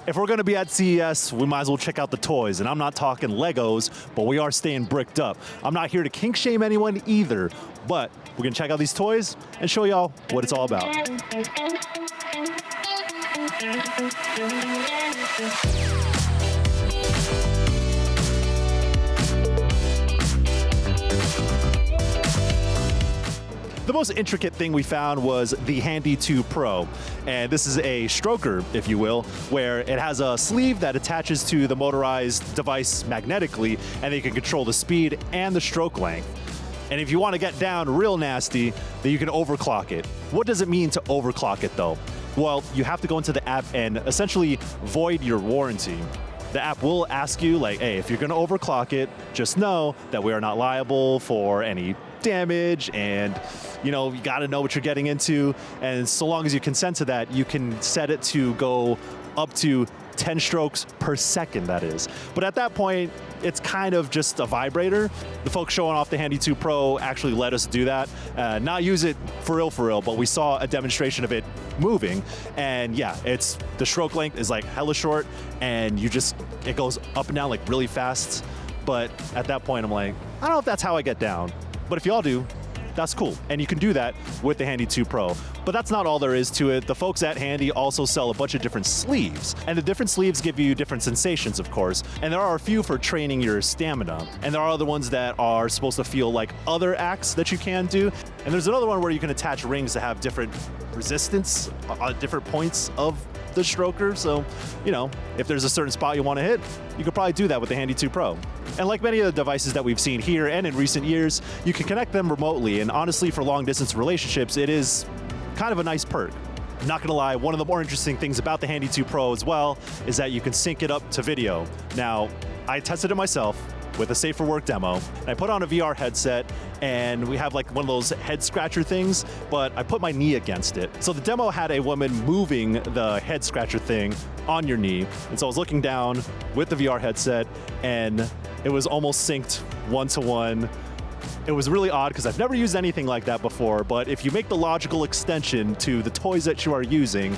If we're gonna be at CES, we might as well check out the toys. And I'm not talking Legos, but we are staying bricked up. I'm not here to kink shame anyone either, but we're gonna check out these toys and show y'all what it's all about. The most intricate thing we found was the Handy 2 Pro, and this is a stroker, if you will, where it has a sleeve that attaches to the motorized device magnetically, and you can control the speed and the stroke length. And if you want to get down real nasty, then you can overclock it. What does it mean to overclock it though? Well, you have to go into the app and essentially void your warranty. The app will ask you like, hey, if you're gonna overclock it, just know that we are not liable for any damage, and you gotta know what you're getting into. And so long as you consent to that, you can set it to go up to 10 strokes per second, that is. But at that point, it's kind of just a vibrator. The folks showing off the Handy 2 Pro actually let us do that. Not use it for real, but we saw a demonstration of it moving. And yeah, the stroke length is like hella short, and it goes up and down like really fast. But at that point, I'm like, I don't know if that's how I get down. But if y'all do, that's cool. And you can do that with the Handy 2 Pro. But that's not all there is to it. The folks at Handy also sell a bunch of different sleeves. And the different sleeves give you different sensations, of course. And there are a few for training your stamina. And there are other ones that are supposed to feel like other acts that you can do. And there's another one where you can attach rings that have different resistance at different points of the stroker. So, if there's a certain spot you want to hit, you could probably do that with the Handy 2 Pro. And like many of the devices that we've seen here and in recent years, you can connect them remotely. And honestly, for long distance relationships, it is kind of a nice perk. I'm not gonna lie, one of the more interesting things about the Handy 2 Pro as well is that you can sync it up to video. Now, I tested it myself with a Safe for Work demo. And I put on a VR headset, and we have like one of those head scratcher things, but I put my knee against it. So the demo had a woman moving the head scratcher thing on your knee. And so I was looking down with the VR headset, and it was almost synced one-to-one. It was really odd because I've never used anything like that before, but if you make the logical extension to the toys that you are using,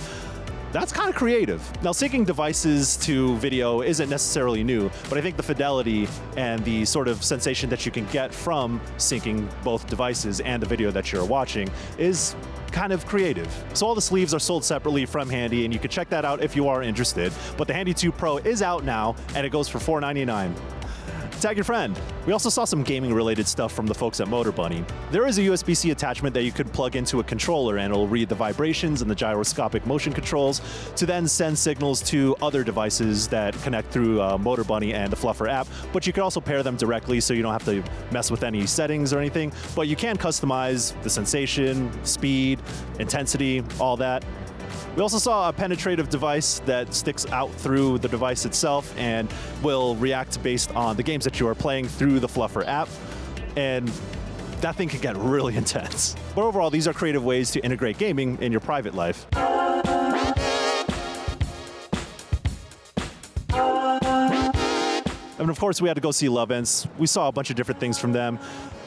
that's kind of creative. Now, syncing devices to video isn't necessarily new, but I think the fidelity and the sort of sensation that you can get from syncing both devices and the video that you're watching is kind of creative. So all the sleeves are sold separately from Handy, and you can check that out if you are interested. But the Handy 2 Pro is out now, and it goes for $499. Tag your friend. We also saw some gaming-related stuff from the folks at MotorBunny. There is a USB-C attachment that you could plug into a controller, and it'll read the vibrations and the gyroscopic motion controls to then send signals to other devices that connect through MotorBunny and the Fluffer app. But you can also pair them directly, so you don't have to mess with any settings or anything. But you can customize the sensation, speed, intensity, all that. We also saw a penetrative device that sticks out through the device itself and will react based on the games that you are playing through the Fluffer app. And that thing can get really intense. But overall, these are creative ways to integrate gaming in your private life. And of course, we had to go see Lovense. We saw a bunch of different things from them.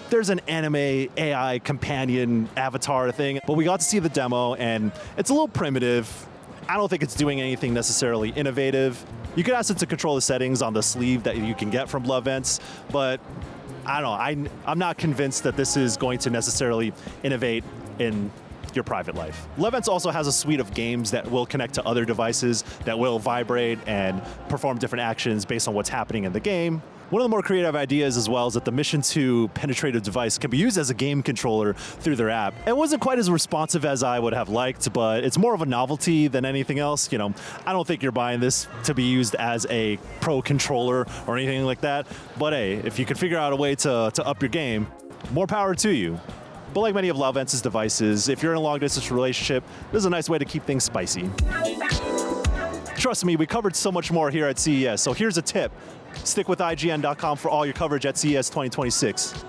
There's an anime AI companion avatar thing, but we got to see the demo, and it's a little primitive. I don't think it's doing anything necessarily innovative. You could ask it to control the settings on the sleeve that you can get from Lovense, but I don't know. I'm not convinced that this is going to necessarily innovate in your private life. Lovense also has a suite of games that will connect to other devices that will vibrate and perform different actions based on what's happening in the game. One of the more creative ideas as well is that the Mission 2 penetrative device can be used as a game controller through their app. It wasn't quite as responsive as I would have liked, but it's more of a novelty than anything else. I don't think you're buying this to be used as a pro controller or anything like that. But hey, if you can figure out a way to up your game, more power to you. But like many of Lovense's devices, if you're in a long-distance relationship, this is a nice way to keep things spicy. Trust me, we covered so much more here at CES, so here's a tip. Stick with IGN.com for all your coverage at CES 2026.